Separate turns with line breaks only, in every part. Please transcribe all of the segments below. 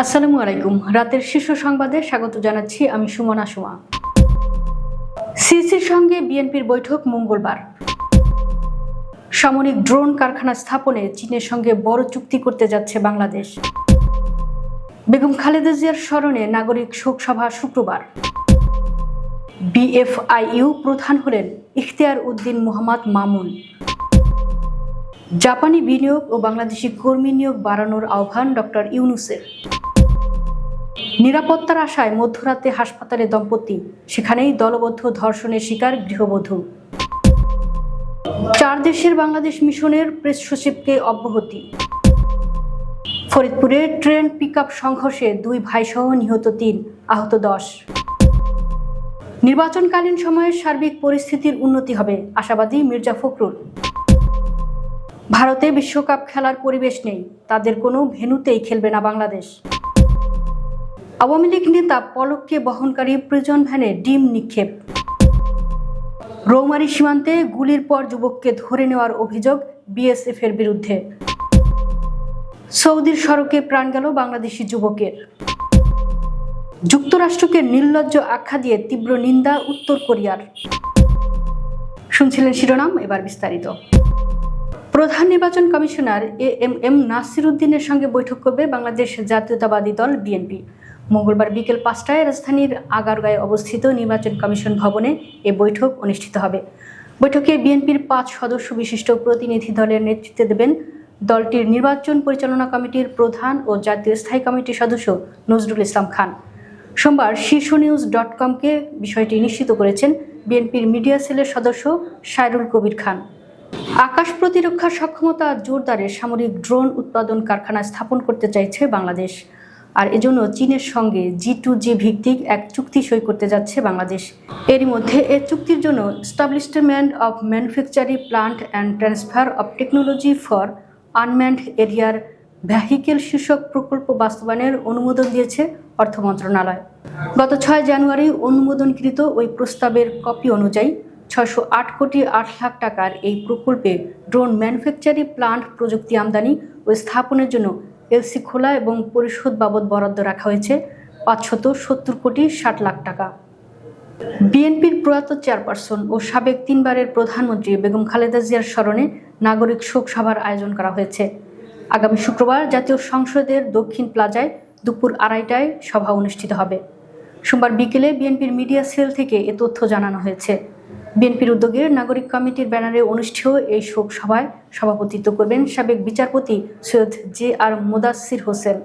আসসালামু আলাইকুম। রাতের শীর্ষ সংবাদে স্বাগত জানাচ্ছি আমি সুমনা সুমা। সিসির সঙ্গে বিএনপির বৈঠক মঙ্গলবার। সামরিক ড্রোন কারখানা স্থাপনে চীনের সঙ্গে বড় চুক্তি করতে যাচ্ছে বাংলাদেশ। বেগম খালেদা জিয়ার স্মরণে নাগরিক শোক সভা শুক্রবার। বিএফআইইউ প্রধান হলেন ইখতিয়ার উদ্দিন মোহাম্মদ মামুন। জাপানি বিনিয়োগ ও বাংলাদেশি কর্মী নিয়োগ বাড়ানোর আহ্বান ডক্টর ইউনূসের। নিরাপত্তার আশায় মধ্যরাতে হাসপাতালে দম্পতি, সেখানেই দলবদ্ধ ধর্ষণের শিকার গৃহবধূ। 4 দেশের বাংলাদেশ মিশনের প্রেস সচিবকে অব্যাহতি। ফরিদপুরে ট্রেন পিকআপ সংঘর্ষে 2 ভাইসহ নিহত 3, আহত 10। নির্বাচনকালীন সময়ে সার্বিক পরিস্থিতির উন্নতি হবে, আশাবাদী মির্জা ফখরুল। ভারতে বিশ্বকাপ খেলার পরিবেশ নেই, তাদের কোনো ভেন্যুতেই খেলবে না বাংলাদেশ। আওয়ামী লীগ নেতা পলককে বহনকারী প্রিজন ভ্যানে ডিম নিক্ষেপ। রৌমারী সীমান্তে গুলির পর যুবককে ধরে নেওয়ার অভিযোগ বিএসএফের বিরুদ্ধে। সৌদির সড়কে প্রাণ গেল বাংলাদেশি যুবকের। যুক্তরাষ্ট্রকে নির্লজ্জ আখ্যা দিয়ে তীব্র নিন্দা উত্তর কোরিয়ার। শুনছিলেন শিরোনাম, এবার বিস্তারিত। প্রধান নির্বাচন কমিশনার এএমএম নাসির উদ্দিনের সঙ্গে বৈঠক করবে বাংলাদেশ জাতীয়তাবাদী দল বিএনপি। মঙ্গলবার বিকেল 5টায় রাজধানীর আগারগাঁয়ে অবস্থিত নির্বাচন কমিশন ভবনে এ বৈঠক অনুষ্ঠিত হবে। বৈঠকে বিএনপির 5 সদস্য বিশিষ্ট প্রতিনিধি দলের নেতৃত্ব দেবেন দলটির নির্বাচন পরিচালনা কমিটির প্রধান ও জাতীয় স্থায়ী কমিটির সদস্য নজরুল ইসলাম খান। সোমবার শীর্ষনিউজ.com-কে বিষয়টি নিশ্চিত করেছেন বিএনপির মিডিয়া সেলের সদস্য সাইরুল কবির খান। আকাশ প্রতিরক্ষার সক্ষমতা জোরদারে সামরিক ড্রোন উৎপাদন কারখানা স্থাপন করতে চাইছে বাংলাদেশ, আর এজন্য চীনের সঙ্গে G2G ভিত্তিক এক চুক্তি সই করতে যাচ্ছে বাংলাদেশ। এরই মধ্যে এই চুক্তির জন্য establishment of manufacturing plant and transfer of technology for unmanned এরিয়ার ভেহিকেল শীর্ষক প্রকল্প বাস্তবায়নের অনুমোদন দিয়েছে অর্থ মন্ত্রণালয়। গত 6 জানুয়ারি অনুমোদনকৃত ওই প্রস্তাবের কপি অনুযায়ী 608 কোটি 8 লাখ টাকার এই প্রকল্পে ড্রোন ম্যানুফ্যাকচারিং প্লান্ট প্রযুক্তি আমদানি ও স্থাপনের জন্য এলসি খোলা এবং পরিশোধ বাবদ বরাদ্দ রাখা হয়েছে 570 কোটি 60 লাখ টাকা। বিএনপির প্রয়াত চেয়ারপারসন ও সাবেক 3 বারের প্রধানমন্ত্রী বেগম খালেদা জিয়ার স্মরণে নাগরিক শোক সভার আয়োজন করা হয়েছে। আগামী শুক্রবার জাতীয় সংসদের দক্ষিণ প্লাজায় দুপুর 2:30টায় সভা অনুষ্ঠিত হবে। সোমবার বিকেলে বিএনপির মিডিয়া সেল থেকে এ তথ্য জানানো হয়েছে। বিএনপির উদ্যোগে নাগরিক কমিটির ব্যানারে অনুষ্ঠেয় এই শোক সভায় সভাপতিত্ব করবেন সাবেক বিচারপতি সৈয়দ JR মোদাচ্ছির হোসেন।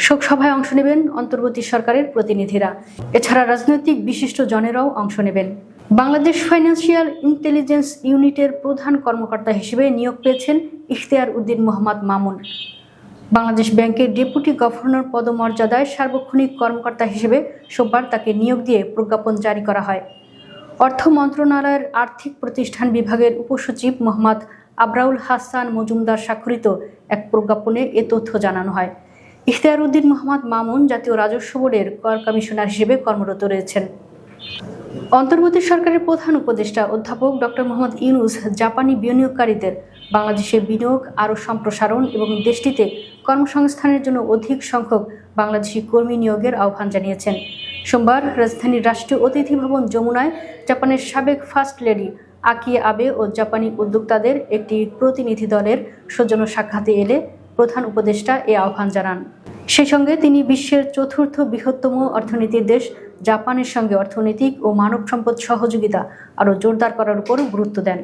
শোক সভায় অংশ নেবেন অন্তর্বর্তী সরকারের প্রতিনিধিরা, এছাড়া রাজনৈতিক বিশিষ্ট জনেরাও অংশ নেবেন। বাংলাদেশ ফাইন্যান্সিয়াল ইন্টেলিজেন্স ইউনিটের প্রধান কর্মকর্তা হিসেবে নিয়োগ পেয়েছেন ইখতিয়ার উদ্দিন মোহাম্মদ মামুন। বাংলাদেশ ব্যাংকের ডেপুটি গভর্নর পদমর্যাদায় সার্বক্ষণিক কর্মকর্তা হিসেবে সোমবার তাকে নিয়োগ দিয়ে প্রজ্ঞাপন জারি করা হয়। অর্থ মন্ত্রণালয়ের আর্থিক প্রতিষ্ঠান বিভাগের উপসচিব মোহাম্মদ আবরাউল হাসান মজুমদার স্বাক্ষরিত এক প্রজ্ঞাপনে এ তথ্য জানানো হয়। ইখতিয়ার উদ্দিন মোহাম্মদ মামুন জাতীয় রাজস্ব বোর্ডের কর কমিশনার হিসেবে কর্মরত রয়েছেন। অন্তর্বর্তী সরকারের প্রধান উপদেষ্টা অধ্যাপক ডক্টর মোহাম্মদ ইউনূস জাপানি বিনিয়োগকারীদের বাংলাদেশে বিনিয়োগ আরও সম্প্রসারণ এবং দেশটিতে কর্মসংস্থানের জন্য অধিক সংখ্যক বাংলাদেশি কর্মী নিয়োগের আহ্বান জানিয়েছেন। সোমবার রাজধানীর রাষ্ট্রীয় অতিথি ভবন যমুনায় জাপানের সাবেক ফার্স্ট লেডি আকিয়ে আবে ও জাপানি উদ্যোক্তাদের একটি প্রতিনিধি দলের সৌজন্য সাক্ষাতে এলে প্রধান উপদেষ্টা এ আহ্বান জানান। সেই সঙ্গে তিনি বিশ্বের 4র্থ বৃহত্তম অর্থনীতির দেশ জাপানের সঙ্গে অর্থনৈতিক ও মানব সম্পদ সহযোগিতা আরও জোরদার করার উপর গুরুত্ব দেন।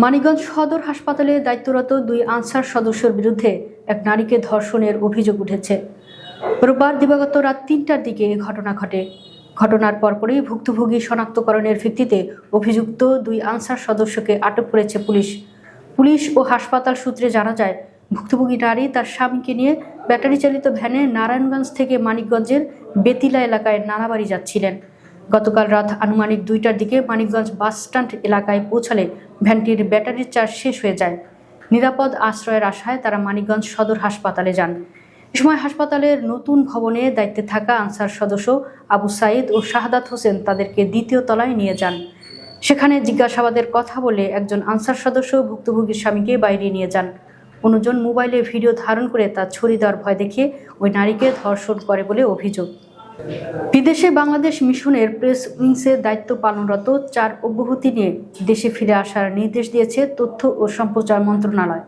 মানিকগঞ্জ সদর হাসপাতালে দায়িত্বরত 2 আনসার সদস্যের বিরুদ্ধে এক নারীকে ধর্ষণের অভিযোগ উঠেছে। রোববার দিবাগত রাত 3টার দিকে ঘটনা ঘটে। ঘটনার পরপরই ভুক্তভোগী শনাক্তকরণের ভিত্তিতে অভিযুক্ত 2 আনসার সদস্যকে আটক করেছে পুলিশ ও হাসপাতাল সূত্রে জানা যায়, ভুক্তভোগী নারী তার স্বামীকে নিয়ে ব্যাটারি চালিত ভ্যানে নারায়ণগঞ্জ থেকে মানিকগঞ্জের বেতিলা এলাকায় নানাবাড়ি যাচ্ছিলেন। গতকাল রাত আনুমানিক 2টার দিকে মানিকগঞ্জ বাস স্ট্যান্ড এলাকায় পৌঁছালে ভ্যানটির ব্যাটারির চার্জ শেষ হয়ে যায়। নিরাপদ আশ্রয়ের আশায় তারা মানিকগঞ্জ সদর হাসপাতালে যান। এ সময় হাসপাতালের নতুন ভবনে দায়িত্বে থাকা আনসার সদস্য আবু সাইদ ও শাহাদাত হোসেন তাদেরকে 2য় তলায় নিয়ে যান। সেখানে জিজ্ঞাসাবাদের কথা বলে একজন আনসার সদস্য ভুক্তভোগীর স্বামীকে বাইরে নিয়ে যান। অন্যজন মোবাইলে ভিডিও ধারণ করে তা ছড়িয়ে দেওয়ার ভয় দেখিয়ে ওই নারীকে ধর্ষণ করে বলে অভিযোগ। বিদেশে বাংলাদেশ মিশনের প্রেস উইংসের দায়িত্ব পালনরত 4 অব্যাহতি নিয়ে দেশে ফিরে আসার নির্দেশ দিয়েছে তথ্য ও সম্প্রচার মন্ত্রণালয়।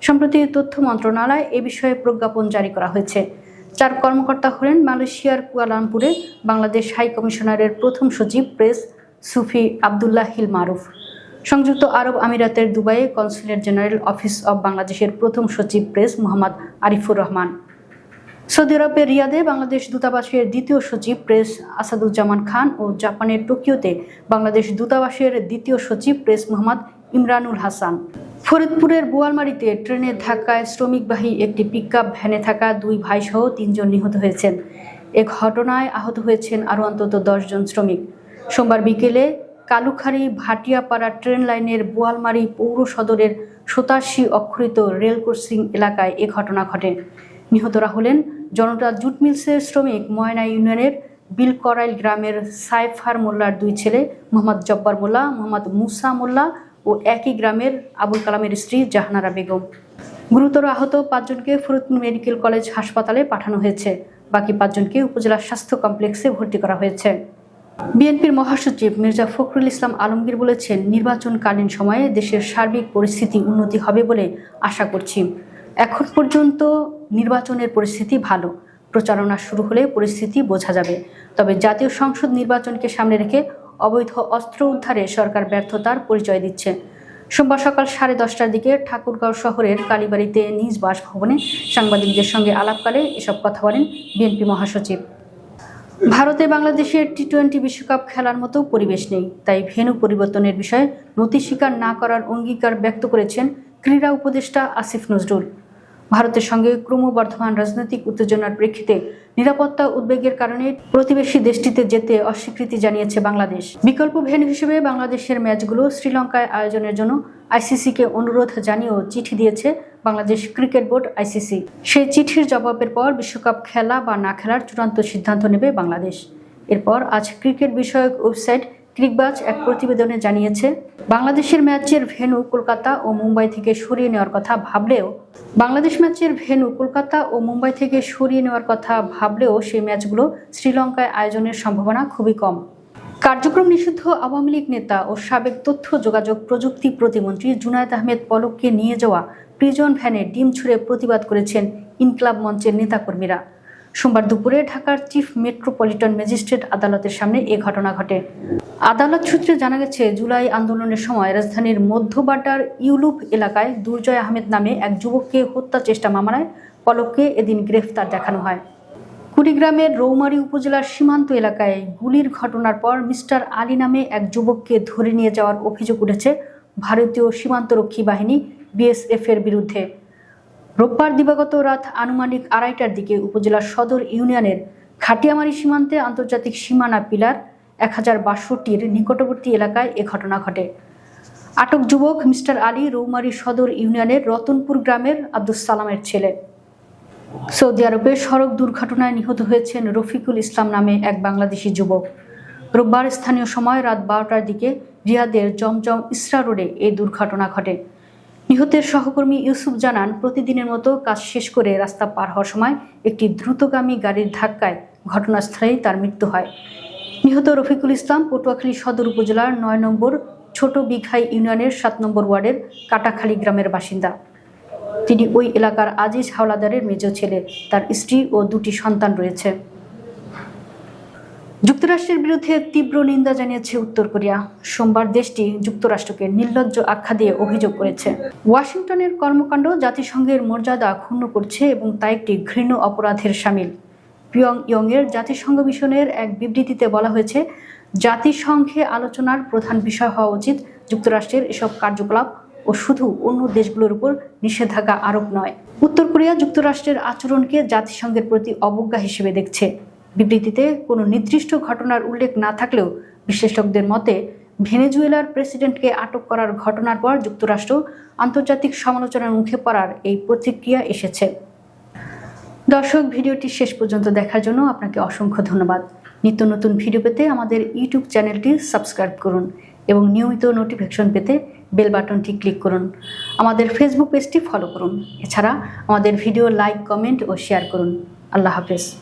সম্প্রতি তথ্য মন্ত্রণালয় এ বিষয়ে প্রজ্ঞাপন জারি করা হয়েছে। 4 কর্মকর্তা হলেন মালয়েশিয়ার কুয়ালালামপুরে বাংলাদেশ হাই কমিশনারের প্রথম সচিব প্রেস সুফি আবদুল্লাহ হিল মারুফ, সংযুক্ত আরব আমিরাতের দুবাইয়ে কনসুলেট জেনারেল অফিস অব বাংলাদেশের প্রথম সচিব প্রেস মোহাম্মদ আরিফুর রহমান, সৌদি আরবের রিয়াদে বাংলাদেশ দূতাবাসের দ্বিতীয় সচিব প্রেস আসাদুজ্জামান খান ও জাপানের টোকিওতে বাংলাদেশ দূতাবাসের দ্বিতীয় সচিব প্রেস মোহাম্মদ ইমরানুল হাসান। ফরিদপুরের বোয়ালমারীতে ট্রেনের ধাক্কায় শ্রমিকবাহী একটি পিকআপ ভ্যানে থাকা 2 ভাইসহ 3 জন নিহত হয়েছেন। এ ঘটনায় আহত হয়েছেন আরও অন্তত 10 জন শ্রমিক। সোমবার বিকেলে কালুখালী ভাটিয়াপাড়া ট্রেন লাইনের বোয়ালমারী পৌর সদরের 87 অক্ষরিত রেল ক্রসিং এলাকায় এ ঘটনা ঘটে। নিহতরা হলেন জনতা জুট মিলসের শ্রমিক ময়না ইউনিয়নের বিলকরাইল গ্রামের সাইফার মোল্লার 2 ছেলে মোহাম্মদ জব্বার মোল্লা, মোহাম্মদ মুসা মোল্লা ও একই গ্রামের আবুল কালামের স্ত্রী জাহানারা বেগম। গুরুতর আহত 5 জনকে ফরিদপুর মেডিকেল কলেজ হাসপাতালে পাঠানো হয়েছে। বাকি 5 জনকে উপজেলা স্বাস্থ্য কমপ্লেক্সে ভর্তি করা হয়েছে। বিএনপির মহাসচিব মির্জা ফখরুল ইসলাম আলমগীর বলেছেন, নির্বাচনকালীন সময়ে দেশের সার্বিক পরিস্থিতি উন্নতি হবে বলে আশা করছি। এখন পর্যন্ত নির্বাচনের পরিস্থিতি ভালো, প্রচারণা শুরু হলে পরিস্থিতি বোঝা যাবে। তবে জাতীয় সংসদ নির্বাচনকে সামনে রেখে অবৈধ অস্ত্র উদ্ধারে সরকার ব্যর্থতার পরিচয় দিচ্ছে। সোমবার সকাল 10:30টার দিকে ঠাকুরগাঁও শহরের কালীবাড়িতে নিজ বাসভবনে সাংবাদিকদের সঙ্গে আলাপকালে এসব কথা বলেন বিএনপি মহাসচিব। ভারতে বাংলাদেশের টি-20 বিশ্বকাপ খেলার মতো পরিবেশ নেই, তাই ভেন্যু পরিবর্তনের বিষয়ে নতি স্বীকার না করার অঙ্গীকার ব্যক্ত করেছেন ক্রীড়া উপদেষ্টা আসিফ নজরুল। ভারতের সঙ্গে ক্রমবর্ধমান রাজনৈতিক উত্তেজনার প্রেক্ষিতে নিরাপত্তা উদ্বেগের কারণে প্রতিবেশী দেশটিতে যেতে অস্বীকৃতি জানিয়েছে বাংলাদেশ। বিকল্প ভেন্যু হিসেবে বাংলাদেশের ম্যাচগুলো শ্রীলঙ্কায় আয়োজনের জন্য আইসিসিকে অনুরোধ জানিয়েও চিঠি দিয়েছে বাংলাদেশ ক্রিকেট বোর্ড আইসিসি। সেই চিঠির জবাবের পর বিশ্বকাপ খেলা বা না খেলার চূড়ান্ত সিদ্ধান্ত নেবে বাংলাদেশ। এরপর আজ ক্রিকেট বিষয়ক ওয়েবসাইট ক্রিকবাজ এক প্রতিবেদনে জানিয়েছে, বাংলাদেশের ম্যাচের ভেন্যু কলকাতা ও মুম্বাই থেকে সরিয়ে নেওয়ার কথা ভাবলেও সেই ম্যাচগুলো শ্রীলঙ্কায় আয়োজনের সম্ভাবনা খুবই কম। কার্যক্রম নিষিদ্ধ আওয়ামী লীগ নেতা ও সাবেক তথ্য যোগাযোগ প্রযুক্তি প্রতিমন্ত্রী জুনায়েদ আহমেদ পলককে নিয়ে যাওয়া প্রিজন ভ্যানে ডিম ছুঁড়ে প্রতিবাদ করেছেন ইনকলাব মঞ্চের নেতাকর্মীরা। সোমবার দুপুরে ঢাকার চিফ মেট্রোপলিটন ম্যাজিস্ট্রেট আদালতের সামনে এ ঘটনা ঘটে। আদালত সূত্রে জানা গেছে, জুলাই আন্দোলনের সময় রাজধানীর মধ্যবাড্ডার ইউলুপ এলাকায় দুর্জয় আহমেদ নামে এক যুবককে হত্যা চেষ্টা মামলায় পলককে এদিন গ্রেফতার দেখানো হয়। কুড়িগ্রামের রৌমারী উপজেলার সীমান্ত এলাকায় গুলির ঘটনার পর মিস্টার আলী নামে এক যুবককে ধরে নিয়ে যাওয়ার অভিযোগ উঠেছে ভারতীয় সীমান্তরক্ষী বাহিনী বিএসএফ এর বিরুদ্ধে। রোববার দিবাগত রাত আনুমানিক 2:30টার দিকে উপজেলার সদর ইউনিয়নের খাটিয়ামারি সীমান্তে আন্তর্জাতিক সীমানা পিলার 1062-র নিকটবর্তী এলাকায় এ ঘটনা ঘটে। আটক যুবক মিস্টার আলী রৌমারী সদর ইউনিয়নের রতনপুর গ্রামের আব্দুস সালামের ছেলে। সৌদি আরবে সড়ক দুর্ঘটনায় নিহত হয়েছেন রফিকুল ইসলাম নামে এক বাংলাদেশি যুবক। রোববার স্থানীয় সময় রাত 12টার দিকে রিয়াদের জমজম ইসরা রোডে এই দুর্ঘটনা ঘটে। নিহতের সহকর্মী ইউসুফ জানান, প্রতিদিনের মতো কাজ শেষ করে রাস্তা পার হওয়ার সময় একটি দ্রুতগামী গাড়ির ধাক্কায় ঘটনাস্থলেই তার মৃত্যু হয়। নিহত রফিকুল ইসলাম পটুয়াখালী সদর উপজেলার 9 নম্বর ছোট বিঘাই ইউনিয়নের 7 নম্বর ওয়ার্ডের কাটাখালী গ্রামের বাসিন্দা। তিনি ওই এলাকার আজিজ হাওলাদারের মেজ ছেলে। তার স্ত্রী ও 2টি সন্তান রয়েছে। যুক্তরাষ্ট্রের বিরুদ্ধে তীব্র নিন্দা জানিয়েছে উত্তর কোরিয়া। সোমবার দেশটি যুক্তরাষ্ট্রকে নির্লজ্জ আখ্যা দিয়ে অভিযোগ করেছে, ওয়াশিংটনের কর্মকাণ্ড জাতিসংঘের মর্যাদা ক্ষুণ্ণ করছে এবং তা একটি ঘৃণ্য অপরাধের শামিল। পিয়ংইয়ংয়ের জাতিসংঘ মিশনের এক বিবৃতিতে বলা হয়েছে, জাতিসংঘে আলোচনার প্রধান বিষয় হওয়া উচিত যুক্তরাষ্ট্রের এসব কার্যকলাপ ও শুধু অন্য দেশগুলোর উপর নিষেধাজ্ঞা আরোপ নয়। উত্তর কোরিয়া যুক্তরাষ্ট্রের আচরণকে জাতিসংঘের প্রতি অবজ্ঞা হিসেবে দেখছে। বিবৃতিতে কোনো নির্দিষ্ট ঘটনার উল্লেখ না থাকলেও বিশ্লেষকদের মতে ভেনেজুয়েলার প্রেসিডেন্টকে আটক করার ঘটনার পর যুক্তরাষ্ট্র আন্তর্জাতিক সমালোচনার মুখে পড়ার এই প্রতিক্রিয়া এসেছে। দর্শক, ভিডিওটি শেষ পর্যন্ত দেখার জন্য আপনাকে অসংখ্য ধন্যবাদ। নিত্য নতুন ভিডিও পেতে আমাদের ইউটিউব চ্যানেলটি সাবস্ক্রাইব করুন এবং নিয়মিত নোটিফিকেশন পেতে বেল বাটনটি ক্লিক করুন। আমাদের ফেসবুক পেজটি ফলো করুন। এছাড়া আমাদের ভিডিও লাইক, কমেন্ট ও শেয়ার করুন। আল্লাহ হাফেজ।